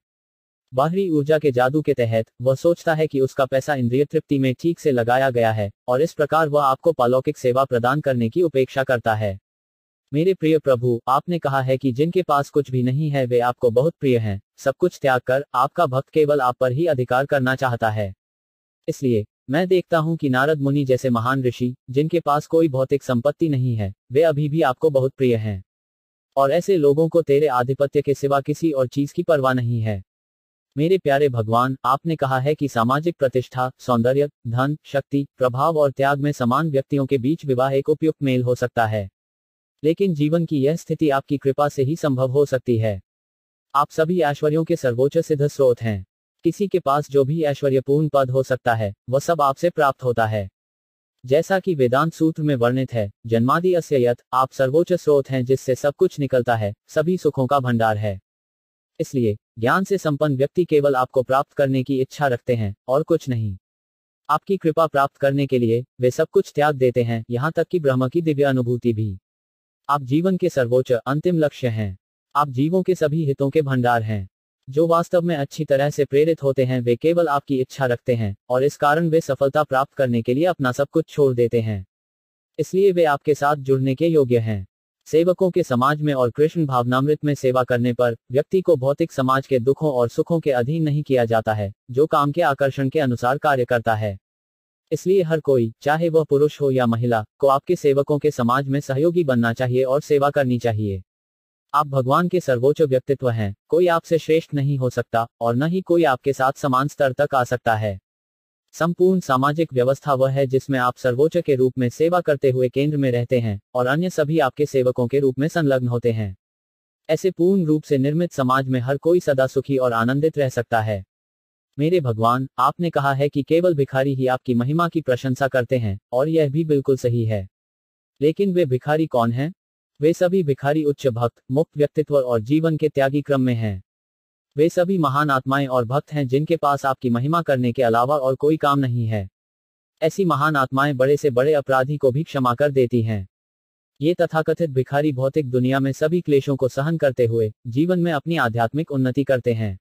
बाहरी ऊर्जा के जादू के तहत वह सोचता है कि उसका पैसा इंद्रिय तृप्ति में ठीक से लगाया गया है, और इस प्रकार वह आपको पालौकिक सेवा प्रदान करने की उपेक्षा करता है। मेरे प्रिय प्रभु, आपने कहा है कि जिनके पास कुछ भी नहीं है वे आपको बहुत प्रिय हैं। सब कुछ त्याग कर आपका भक्त केवल आप पर ही अधिकार करना चाहता है। इसलिए मैं देखता हूं कि नारद मुनि जैसे महान ऋषि, जिनके पास कोई भौतिक संपत्ति नहीं है, वे अभी भी आपको बहुत प्रिय हैं। और ऐसे लोगों को तेरे आधिपत्य के सिवा किसी और चीज की परवाह नहीं है। मेरे प्यारे भगवान, आपने कहा है कि सामाजिक प्रतिष्ठा, सौंदर्य, धन, शक्ति, प्रभाव और त्याग में समान व्यक्तियों के बीच विवाह एक उपयुक्त मेल हो सकता है। लेकिन जीवन की यह स्थिति आपकी कृपा से ही संभव हो सकती है। आप सभी ऐश्वर्यों के सर्वोच्च सिद्ध स्रोत हैं। किसी के पास जो भी ऐश्वर्यपूर्ण पद हो सकता है, वह सब आपसे प्राप्त होता है। जैसा कि वेदांत सूत्र में वर्णित है, जन्मादि अस्य यत्, आप सर्वोच्च स्रोत हैं जिससे सब कुछ निकलता है, सभी सुखों का भंडार है। इसलिए ज्ञान से संपन्न व्यक्ति केवल आपको प्राप्त करने की इच्छा रखते हैं, और कुछ नहीं। आपकी कृपा प्राप्त करने के लिए वे सब कुछ त्याग देते हैं, यहाँ तक कि ब्रह्म की दिव्य अनुभूति भी। आप जीवन के सर्वोच्च अंतिम लक्ष्य हैं। आप जीवों के सभी हितों के भंडार हैं। जो वास्तव में अच्छी तरह से प्रेरित होते हैं वे केवल आपकी इच्छा रखते हैं, और इस कारण वे सफलता प्राप्त करने के लिए अपना सब कुछ छोड़ देते हैं। इसलिए वे आपके साथ जुड़ने के योग्य हैं। सेवकों के समाज में और कृष्ण भावनामृत में सेवा करने पर व्यक्ति को भौतिक समाज के दुखों और सुखों के अधीन नहीं किया जाता है, जो काम के आकर्षण के अनुसार कार्य करता है। इसलिए हर कोई, चाहे वह पुरुष हो या महिला, को आपके सेवकों के समाज में सहयोगी बनना चाहिए और सेवा करनी चाहिए। आप भगवान के सर्वोच्च व्यक्तित्व हैं, कोई आपसे श्रेष्ठ नहीं हो सकता, और न ही कोई आपके साथ समान स्तर तक आ सकता है। संपूर्ण सामाजिक व्यवस्था वह है जिसमें आप सर्वोच्च के रूप में सेवा करते हुए केंद्र में रहते हैं, और अन्य सभी आपके सेवकों के रूप में संलग्न होते हैं। ऐसे पूर्ण रूप से निर्मित समाज में हर कोई सदा सुखी और आनंदित रह सकता है। मेरे भगवान, आपने कहा है कि केवल भिखारी ही आपकी महिमा की प्रशंसा करते हैं, और यह भी बिल्कुल सही है। लेकिन वे भिखारी कौन हैं? वे सभी भिखारी उच्च भक्त, मुक्त व्यक्तित्व और जीवन के त्यागी क्रम में हैं। वे सभी महान आत्माएं और भक्त हैं जिनके पास आपकी महिमा करने के अलावा और कोई काम नहीं है। ऐसी महान आत्माएं बड़े से बड़े अपराधी को भी क्षमा कर देती हैं। ये तथाकथित भिखारी भौतिक दुनिया में सभी क्लेशों को सहन करते हुए जीवन में अपनी आध्यात्मिक उन्नति करते हैं।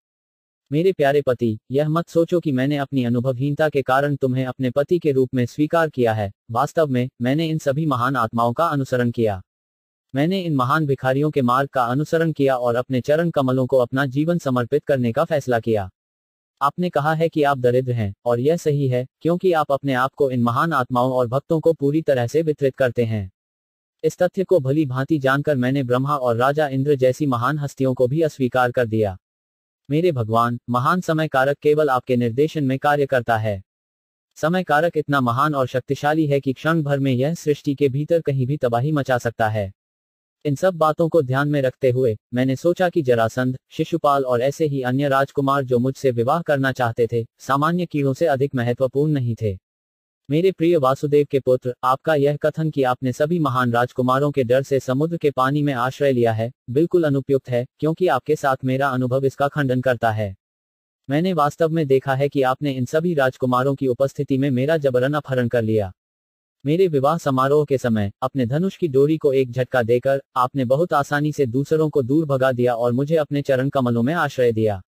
मेरे प्यारे पति, यह मत सोचो कि मैंने अपनी अनुभवहीनता के कारण तुम्हें अपने पति के रूप में स्वीकार किया है। वास्तव में मैंने इन सभी महान आत्माओं का अनुसरण किया। मैंने इन महान भिखारियों के मार्ग का अनुसरण किया और अपने चरण कमलों को अपना जीवन समर्पित करने का फैसला किया। आपने कहा है कि आप दरिद्र हैं, और यह सही है, क्योंकि आप अपने आप को इन महान आत्माओं और भक्तों को पूरी तरह से वितरित करते हैं। इस तथ्य को भली भांति जानकर मैंने ब्रह्मा और राजा इंद्र जैसी महान हस्तियों को भी अस्वीकार कर दिया। मेरे भगवान, महान समय कारक केवल आपके निर्देशन में कार्य करता है। समय कारक इतना महान और शक्तिशाली है कि क्षण भर में यह सृष्टि के भीतर कहीं भी तबाही मचा सकता है। इन सब बातों को ध्यान में रखते हुए मैंने सोचा कि जरासंध, शिशुपाल और ऐसे ही अन्य राजकुमार जो मुझसे विवाह करना चाहते थे, सामान्य कीड़ों से अधिक महत्वपूर्ण नहीं थे। मेरे प्रिय वासुदेव के पुत्र, आपका यह कथन कि आपने सभी महान राजकुमारों के डर से समुद्र के पानी में आश्रय लिया है, बिल्कुल अनुपयुक्त है, क्योंकि आपके साथ मेरा अनुभव इसका खंडन करता है। मैंने वास्तव में देखा है कि आपने इन सभी राजकुमारों की उपस्थिति में मेरा जबरन अपहरण कर लिया। मेरे विवाह समारोह के समय अपने धनुष की डोरी को एक झटका देकर आपने बहुत आसानी से दूसरों को दूर भगा दिया और मुझे अपने चरण कमलों में आश्रय दिया।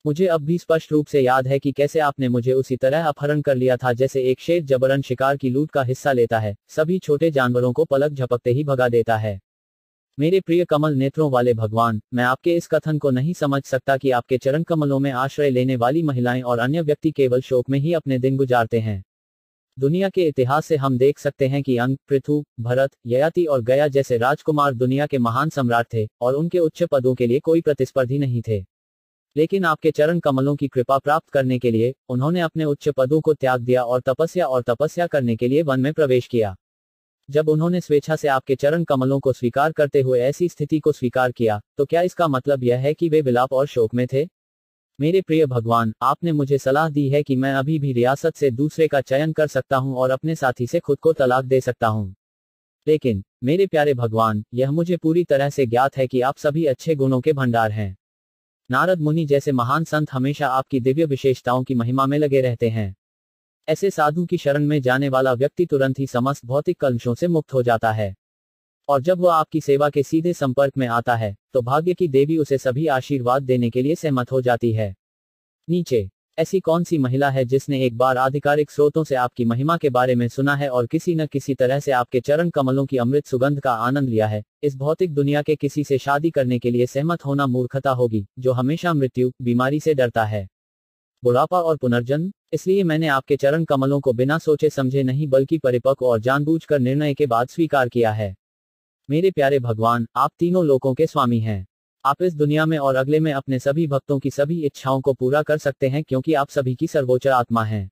मुझे अब भी स्पष्ट रूप से याद है कि कैसे आपने मुझे उसी तरह अपहरण कर लिया था जैसे एक शेर जबरन शिकार की लूट का हिस्सा लेता है, सभी छोटे जानवरों को पलक झपकते ही भगा देता है। मेरे प्रिय कमल नेत्रों वाले भगवान, मैं आपके इस कथन को नहीं समझ सकता कि आपके चरण कमलों में आश्रय लेने वाली महिलाएं और अन्य व्यक्ति केवल शोक में ही अपने दिन गुजारते हैं। दुनिया के इतिहास से हम देख सकते हैं कि अंग, पृथु, भरत, ययाति और गया जैसे राजकुमार दुनिया के महान सम्राट थे और उनके उच्च पदों के लिए कोई प्रतिस्पर्धी नहीं थे। लेकिन आपके चरण कमलों की कृपा प्राप्त करने के लिए उन्होंने अपने उच्च पदों को त्याग दिया और तपस्या करने के लिए वन में प्रवेश किया। जब उन्होंने स्वेच्छा से आपके चरण कमलों को स्वीकार करते हुए ऐसी स्थिति को स्वीकार किया, तो क्या इसका मतलब यह है कि वे विलाप और शोक में थे? मेरे प्रिय भगवान, आपने मुझे सलाह दी है कि मैं अभी भी रियासत से दूसरे का चयन कर सकता हूं और अपने साथी से खुद को तलाक दे सकता हूं। लेकिन मेरे प्यारे भगवान, यह मुझे पूरी तरह से ज्ञात है कि आप सभी अच्छे गुणों के भंडार हैं। नारद मुनि जैसे महान संत हमेशा आपकी दिव्य विशेषताओं की महिमा में लगे रहते हैं। ऐसे साधु की शरण में जाने वाला व्यक्ति तुरंत ही समस्त भौतिक कलंशों से मुक्त हो जाता है, और जब वह आपकी सेवा के सीधे संपर्क में आता है तो भाग्य की देवी उसे सभी आशीर्वाद देने के लिए सहमत हो जाती है। नीचे, ऐसी कौन सी महिला है जिसने एक बार आधिकारिक स्रोतों से आपकी महिमा के बारे में सुना है और किसी न किसी तरह से आपके चरण कमलों की अमृत सुगंध का आनंद लिया है? इस भौतिक दुनिया के किसी से शादी करने के लिए सहमत होना मूर्खता होगी, जो हमेशा मृत्यु, बीमारी से डरता है, बुढ़ापा और पुनर्जन्म। इसलिए मैंने आपके चरण कमलों को बिना सोचे समझे नहीं बल्कि परिपक्व और जानबूझकर निर्णय के बाद स्वीकार किया है। मेरे प्यारे भगवान, आप तीनों लोकों के स्वामी हैं। आप इस दुनिया में और अगले में अपने सभी भक्तों की सभी इच्छाओं को पूरा कर सकते हैं क्योंकि आप सभी की सर्वोच्च आत्मा हैं।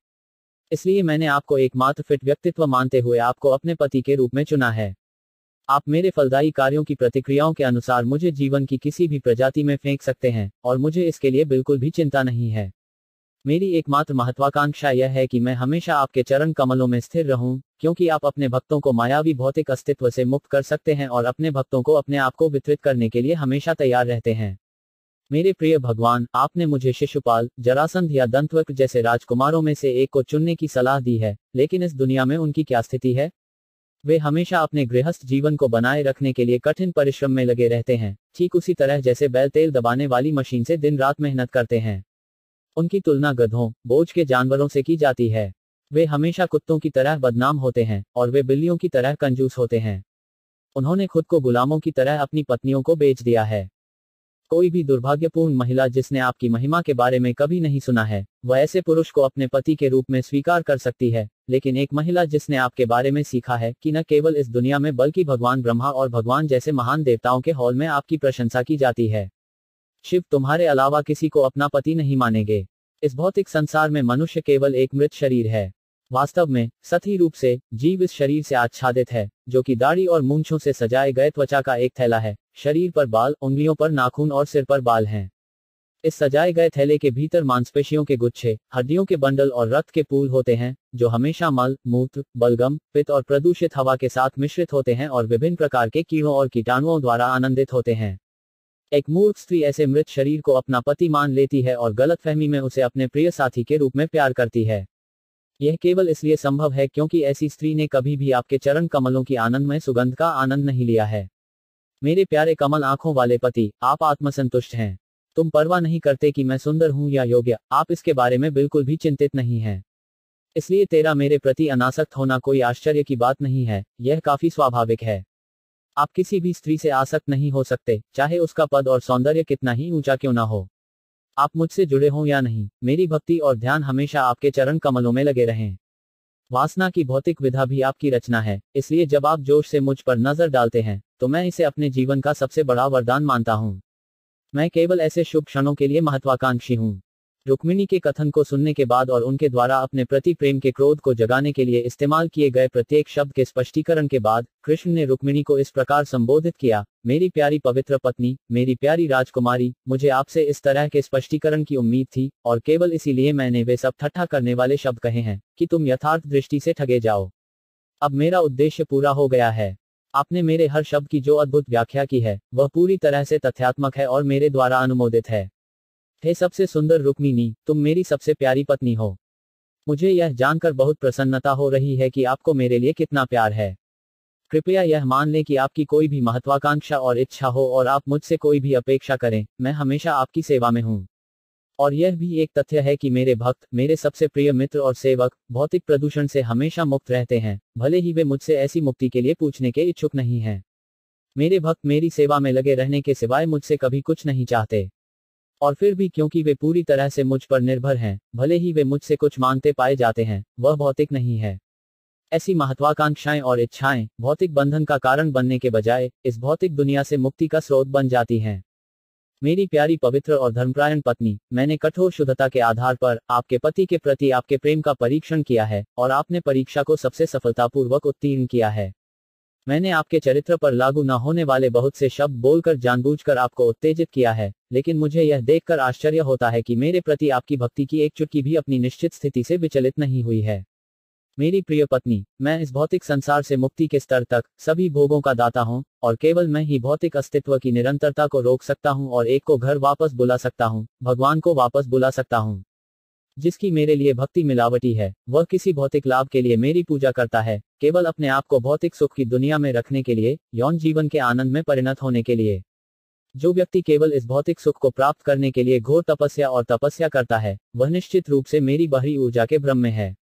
इसलिए मैंने आपको एकमात्र फिट व्यक्तित्व मानते हुए आपको अपने पति के रूप में चुना है। आप मेरे फलदायी कार्यों की प्रतिक्रियाओं के अनुसार मुझे जीवन की किसी भी प्रजाति में फेंक सकते हैं और मुझे इसके लिए बिल्कुल भी चिंता नहीं है। मेरी एकमात्र महत्वाकांक्षा यह है कि मैं हमेशा आपके चरण कमलों में स्थिर रहूं, क्योंकि आप अपने भक्तों को मायावी भौतिक अस्तित्व से मुक्त कर सकते हैं और अपने भक्तों को अपने आप को वितरित करने के लिए हमेशा तैयार रहते हैं। मेरे प्रिय भगवान, आपने मुझे शिशुपाल, जरासंध या दंतवक्र जैसे राजकुमारों में से एक को चुनने की सलाह दी है, लेकिन इस दुनिया में उनकी क्या स्थिति है? वे हमेशा अपने गृहस्थ जीवन को बनाए रखने के लिए कठिन परिश्रम में लगे रहते हैं, ठीक उसी तरह जैसे बैल तेल दबाने वाली मशीन से दिन रात मेहनत करते हैं। उनकी तुलना गधों, बोझ के जानवरों से की जाती है। वे हमेशा कुत्तों की तरह बदनाम होते हैं और वे बिल्लियों की तरह कंजूस होते हैं। उन्होंने खुद को गुलामों की तरह अपनी पत्नियों को बेच दिया है। कोई भी दुर्भाग्यपूर्ण महिला जिसने आपकी महिमा के बारे में कभी नहीं सुना है, वह ऐसे पुरुष को अपने पति के रूप में स्वीकार कर सकती है, लेकिन एक महिला जिसने आपके बारे में सीखा है कि न केवल इस दुनिया में बल्कि भगवान ब्रह्मा और भगवान जैसे महान देवताओं के हॉल में आपकी प्रशंसा की जाती है। शिव तुम्हारे अलावा किसी को अपना पति नहीं मानेंगे। इस भौतिक संसार में मनुष्य केवल एक मृत शरीर है। वास्तव में, सही रूप से, जीव इस शरीर से आच्छादित है, जो कि दाढ़ी और मूंछों से सजाए गए त्वचा का एक थैला है। शरीर पर बाल, उंगलियों पर नाखून और सिर पर बाल हैं। इस सजाए गए थैले के भीतर मांसपेशियों के गुच्छे, हड्डियों के बंडल और रक्त के पूल होते हैं, जो हमेशा मल, मूत्र, बलगम, पित्त और प्रदूषित हवा के साथ मिश्रित होते हैं और विभिन्न प्रकार के कीड़ों और कीटाणुओं द्वारा आनंदित होते हैं। एक मूर्ख स्त्री ऐसे मृत शरीर को अपना पति मान लेती है और गलतफहमी में उसे अपने प्रिय साथी के रूप में प्यार करती है। यह केवल इसलिए संभव है क्योंकि ऐसी स्त्री ने कभी भी आपके चरण कमलों की आनंदमय सुगंध का आनंद नहीं लिया है। मेरे प्यारे कमल आंखों वाले पति, आप आत्मसंतुष्ट हैं। तुम परवाह नहीं करते कि मैं सुंदर हूं या योग्य, आप इसके बारे में बिल्कुल भी चिंतित नहीं हैं। इसलिए तेरा मेरे प्रति अनासक्त होना कोई आश्चर्य की बात नहीं है, यह काफी स्वाभाविक है। आप किसी भी स्त्री से आसक्त नहीं हो सकते, चाहे उसका पद और सौंदर्य कितना ही ऊंचा क्यों ना हो। आप मुझसे जुड़े हों या नहीं, मेरी भक्ति और ध्यान हमेशा आपके चरण कमलों में लगे रहें। वासना की भौतिक विधा भी आपकी रचना है, इसलिए जब आप जोश से मुझ पर नजर डालते हैं, तो मैं इसे अपने जीवन का सबसे बड़ा वरदान मानता हूं। मैं केवल ऐसे शुभ क्षणों के लिए महत्वाकांक्षी हूं। रुक्मिणी के कथन को सुनने के बाद और उनके द्वारा अपने प्रति प्रेम के क्रोध को जगाने के लिए इस्तेमाल किए गए प्रत्येक शब्द के स्पष्टीकरण के बाद कृष्ण ने रुक्मिणी को इस प्रकार संबोधित किया, मेरी प्यारी पवित्र पत्नी, मेरी प्यारी राजकुमारी, मुझे आपसे इस तरह के स्पष्टीकरण की उम्मीद थी, और केवल इसीलिए मैंने वे सब ठट्ठा करने वाले शब्द कहे हैं, कि तुम यथार्थ दृष्टि से ठगे जाओ। अब मेरा उद्देश्य पूरा हो गया है। आपने मेरे हर शब्द की जो अद्भुत व्याख्या की है, वह पूरी तरह से तथ्यात्मक है और मेरे द्वारा अनुमोदित है। हे सबसे सुंदर रुक्मिणी, तुम मेरी सबसे प्यारी पत्नी हो। मुझे यह जानकर बहुत प्रसन्नता हो रही है कि आपको मेरे लिए कितना प्यार है। कृपया यह मान लें कि आपकी कोई भी महत्वाकांक्षा और इच्छा हो और आप मुझसे कोई भी अपेक्षा करें, मैं हमेशा आपकी सेवा में हूँ। और यह भी एक तथ्य है कि मेरे भक्त, मेरे सबसे प्रिय मित्र और सेवक, भौतिक प्रदूषण से हमेशा मुक्त रहते हैं, भले ही वे मुझसे ऐसी मुक्ति के लिए पूछने के इच्छुक नहीं हैं। मेरे भक्त मेरी सेवा में लगे रहने के सिवाय मुझसे कभी कुछ नहीं चाहते। और फिर भी क्योंकि वे पूरी तरह से मुझ पर निर्भर हैं, भले ही वे मुझसे कुछ मांगते पाए जाते हैं, वह भौतिक नहीं है। ऐसी महत्वाकांक्षाएं और इच्छाएं भौतिक बंधन का कारण बनने के बजाय इस भौतिक दुनिया से मुक्ति का स्रोत बन जाती हैं। मेरी प्यारी पवित्र और धर्मपरायण पत्नी, मैंने कठोर शुद्धता के आधार पर आपके पति के प्रति आपके प्रेम का परीक्षण किया है और आपने परीक्षा को सबसे सफलतापूर्वक उत्तीर्ण किया है। मैंने आपके चरित्र पर लागू न होने वाले बहुत से शब्द बोलकर जानबूझकर आपको उत्तेजित किया है, लेकिन मुझे यह देखकर आश्चर्य होता है कि मेरे प्रति आपकी भक्ति की एक चुटकी भी अपनी निश्चित स्थिति से विचलित नहीं हुई है। मेरी प्रिय पत्नी, मैं इस भौतिक संसार से मुक्ति के स्तर तक सभी भोगों का दाता हूँ, और केवल मैं ही भौतिक अस्तित्व की निरंतरता को रोक सकता हूँ और एक को घर वापस बुला सकता हूँ, भगवान को वापस बुला सकता हूँ। जिसकी मेरे लिए भक्ति मिलावटी है, वह किसी भौतिक लाभ के लिए मेरी पूजा करता है, केवल अपने आप को भौतिक सुख की दुनिया में रखने के लिए, यौन जीवन के आनंद में परिणत होने के लिए। जो व्यक्ति केवल इस भौतिक सुख को प्राप्त करने के लिए घोर तपस्या करता है, वह निश्चित रूप से मेरी बाहरी ऊर्जा के भ्रम में है।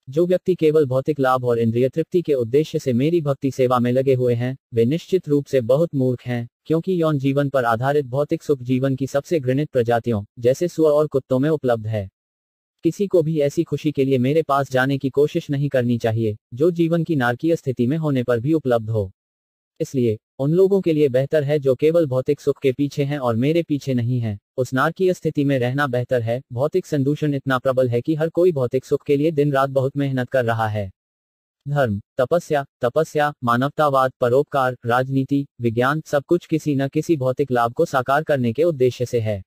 जो व्यक्ति केवल भौतिक लाभ और इंद्रिय तृप्ति के उद्देश्य से मेरी भक्ति सेवा में लगे हुए हैं, वे निश्चित रूप से बहुत मूर्ख हैं, क्योंकि यौन जीवन पर आधारित भौतिक सुख जीवन की सबसे घृणित प्रजातियों, जैसे सुअर और कुत्तों में उपलब्ध है। किसी को भी ऐसी खुशी के लिए मेरे पास जाने की कोशिश नहीं करनी चाहिए, जो जीवन की नारकीय स्थिति में होने पर भी उपलब्ध हो। इसलिए उन लोगों के लिए बेहतर है जो केवल भौतिक सुख के पीछे हैं और मेरे पीछे नहीं हैं, उस नारकीय स्थिति में रहना बेहतर है। भौतिक संदूषण इतना प्रबल है कि हर कोई भौतिक सुख के लिए दिन रात बहुत मेहनत कर रहा है। धर्म, तपस्या, मानवतावाद, परोपकार, राजनीति, विज्ञान, सब कुछ किसी न किसी भौतिक लाभ को साकार करने के उद्देश्य से है।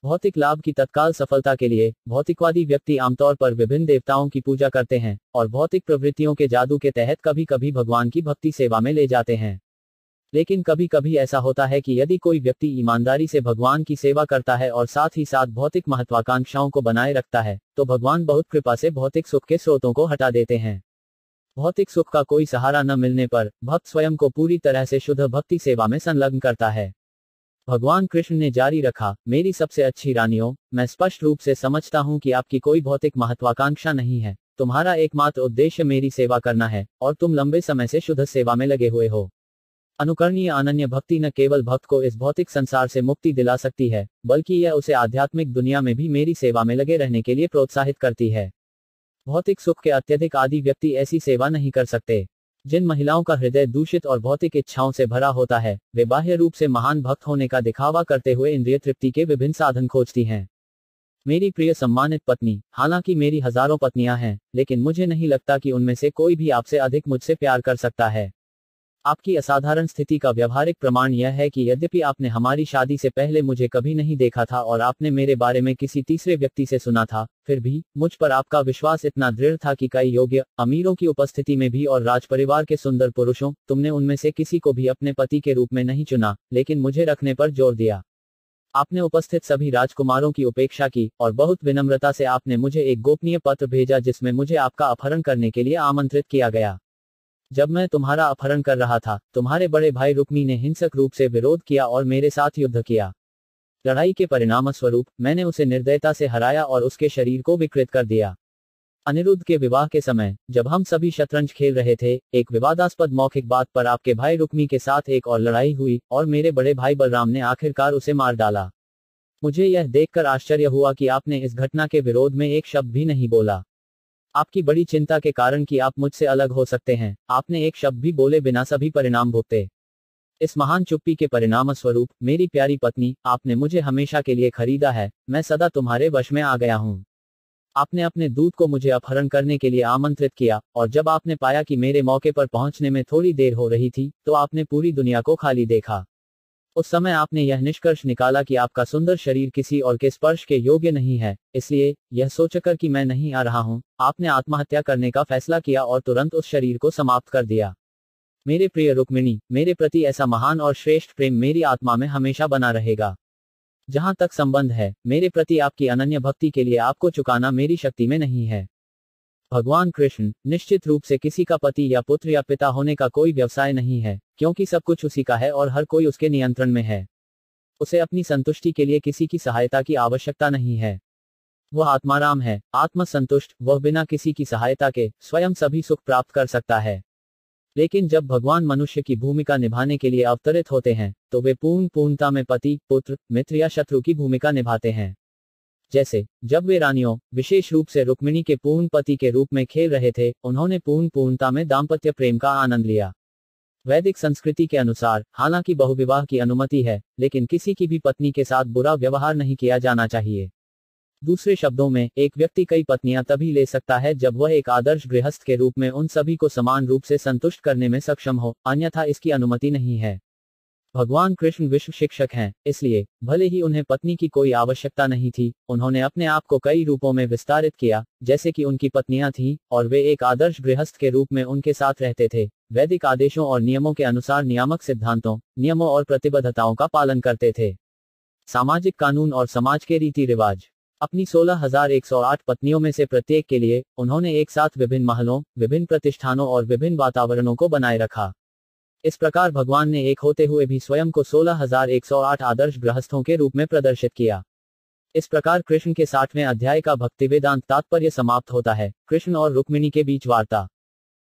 भौतिक लाभ की तत्काल सफलता के लिए भौतिकवादी व्यक्ति आमतौर पर विभिन्न देवताओं की पूजा करते हैं और भौतिक प्रवृत्तियों के जादू के तहत कभी कभी भगवान की भक्ति सेवा में ले जाते हैं। लेकिन कभी कभी ऐसा होता है कि यदि कोई व्यक्ति ईमानदारी से भगवान की सेवा करता है और साथ ही साथ भौतिक महत्वाकांक्षाओं को बनाए रखता है, तो भगवान बहुत कृपा से भौतिक सुख के स्रोतों को हटा देते हैं। भौतिक सुख का कोई सहारा न मिलने पर भक्त स्वयं को पूरी तरह से शुद्ध भक्ति सेवा में संलग्न करता है। भगवान कृष्ण ने जारी रखा, मेरी सबसे अच्छी रानियों, मैं स्पष्ट रूप से समझता हूं कि आपकी कोई भौतिक महत्वाकांक्षा नहीं है, तुम्हारा एकमात्र उद्देश्य मेरी सेवा करना है, और तुम लंबे समय से शुद्ध सेवा में लगे हुए हो। अनुकरणीय अनन्य भक्ति न केवल भक्त को इस भौतिक संसार से मुक्ति दिला सकती है, बल्कि यह उसे आध्यात्मिक दुनिया में भी मेरी सेवा में लगे रहने के लिए प्रोत्साहित करती है। भौतिक सुख के अत्यधिक आदी व्यक्ति ऐसी सेवा नहीं कर सकते। जिन महिलाओं का हृदय दूषित और भौतिक इच्छाओं से भरा होता है, वे बाह्य रूप से महान भक्त होने का दिखावा करते हुए इंद्रिय तृप्ति के विभिन्न साधन खोजती हैं। मेरी प्रिय सम्मानित पत्नी, हालांकि मेरी हजारों पत्नियां हैं, लेकिन मुझे नहीं लगता कि उनमें से कोई भी आपसे अधिक मुझसे प्यार कर सकता है। आपकी असाधारण स्थिति का व्यवहारिक प्रमाण यह है कि यद्यपि आपने हमारी शादी से पहले मुझे कभी नहीं देखा था और आपने मेरे बारे में किसी तीसरे व्यक्ति से सुना था, फिर भी मुझ पर आपका विश्वास इतना दृढ़ था कि कई योग्य अमीरों की उपस्थिति में भी और राजपरिवार के सुंदर पुरुषों, तुमने उनमें से किसी को भी अपने पति के रूप में नहीं चुना, लेकिन मुझे रखने पर जोर दिया। आपने उपस्थित सभी राजकुमारों की उपेक्षा की और बहुत विनम्रता से आपने मुझे एक गोपनीय पत्र भेजा जिसमें मुझे आपका अपहरण करने के लिए आमंत्रित किया गया। जब मैं तुम्हारा अपहरण कर रहा था, तुम्हारे बड़े भाई रुक्मी ने हिंसक रूप से विरोध किया और मेरे साथ युद्ध किया। लड़ाई के परिणामस्वरूप मैंने उसे निर्दयता से हराया और उसके शरीर को विकृत कर दिया। अनिरुद्ध के विवाह के समय, जब हम सभी शतरंज खेल रहे थे, एक विवादास्पद मौखिक बात पर आपके भाई रुक्मी के साथ एक और लड़ाई हुई और मेरे बड़े भाई बलराम ने आखिरकार उसे मार डाला। मुझे यह देखकर आश्चर्य हुआ कि आपने इस घटना के विरोध में एक शब्द भी नहीं बोला। आपकी बड़ी चिंता के कारण कि आप मुझसे अलग हो सकते हैं, आपने एक शब्द भी बोले बिना सभी परिणाम भुगते। इस महान चुप्पी के परिणामस्वरूप, मेरी प्यारी पत्नी, आपने मुझे हमेशा के लिए खरीदा है, मैं सदा तुम्हारे वश में आ गया हूँ। आपने अपने दूत को मुझे अपहरण करने के लिए आमंत्रित किया, और जब आपने पाया कि मेरे मौके पर पहुंचने में थोड़ी देर हो रही थी, तो आपने पूरी दुनिया को खाली देखा। उस समय आपने यह निष्कर्ष निकाला कि आपका सुंदर शरीर किसी और के स्पर्श के योग्य नहीं है, इसलिए यह सोचकर कि मैं नहीं आ रहा हूं, आपने आत्महत्या करने का फैसला किया और तुरंत उस शरीर को समाप्त कर दिया। मेरे प्रिय रुक्मिणी, मेरे प्रति ऐसा महान और श्रेष्ठ प्रेम मेरी आत्मा में हमेशा बना रहेगा। जहां तक संबंध है, मेरे प्रति आपकी अनन्य भक्ति के लिए आपको चुकाना मेरी शक्ति में नहीं है। भगवान कृष्ण, निश्चित रूप से किसी का पति या पुत्र या पिता होने का कोई व्यवसाय नहीं है, क्योंकि सब कुछ उसी का है और हर कोई उसके नियंत्रण में है। उसे अपनी संतुष्टि के लिए किसी की सहायता की आवश्यकता नहीं है। वह आत्माराम है, आत्मसंतुष्ट, वह बिना किसी की सहायता के स्वयं सभी सुख प्राप्त कर सकता है। लेकिन जब भगवान मनुष्य की भूमिका निभाने के लिए अवतरित होते हैं, तो वे पूर्णता में पति, पुत्र, मित्र या शत्रु की भूमिका निभाते हैं। जैसे जब वे रानियों, विशेष रूप से रुक्मिणी के पूर्ण पति के रूप में खेल रहे थे, उन्होंने पूर्णता में दाम्पत्य प्रेम का आनंद लिया। वैदिक संस्कृति के अनुसार, हालांकि बहुविवाह की अनुमति है, लेकिन किसी की भी पत्नी के साथ बुरा व्यवहार नहीं किया जाना चाहिए। दूसरे शब्दों में, एक व्यक्ति कई पत्नियां तभी ले सकता है जब वह एक आदर्श गृहस्थ के रूप में उन सभी को समान रूप से संतुष्ट करने में सक्षम हो, अन्यथा इसकी अनुमति नहीं है। भगवान कृष्ण विश्व शिक्षक हैं, इसलिए भले ही उन्हें पत्नी की कोई आवश्यकता नहीं थी, उन्होंने अपने आप को कई रूपों में विस्तारित किया, जैसे कि उनकी पत्नियां थीं, और वे एक आदर्श गृहस्थ के रूप में उनके साथ रहते थे। वैदिक आदेशों और नियमों के अनुसार नियामक सिद्धांतों, नियमों और प्रतिबद्धताओं का पालन करते थे। सामाजिक कानून और समाज के रीति रिवाज। अपनी 16,108 पत्नियों में से प्रत्येक के लिए उन्होंने एक साथ विभिन्न महलों, विभिन्न प्रतिष्ठानों और विभिन्न वातावरणों को बनाए रखा। इस प्रकार भगवान ने एक होते हुए भी स्वयं को 16,108 आदर्श गृहस्थों के रूप में प्रदर्शित किया। इस प्रकार कृष्ण के 60वें अध्याय का भक्ति वेदांत तात्पर्य समाप्त होता है। कृष्ण और रुक्मिणी के बीच वार्ता।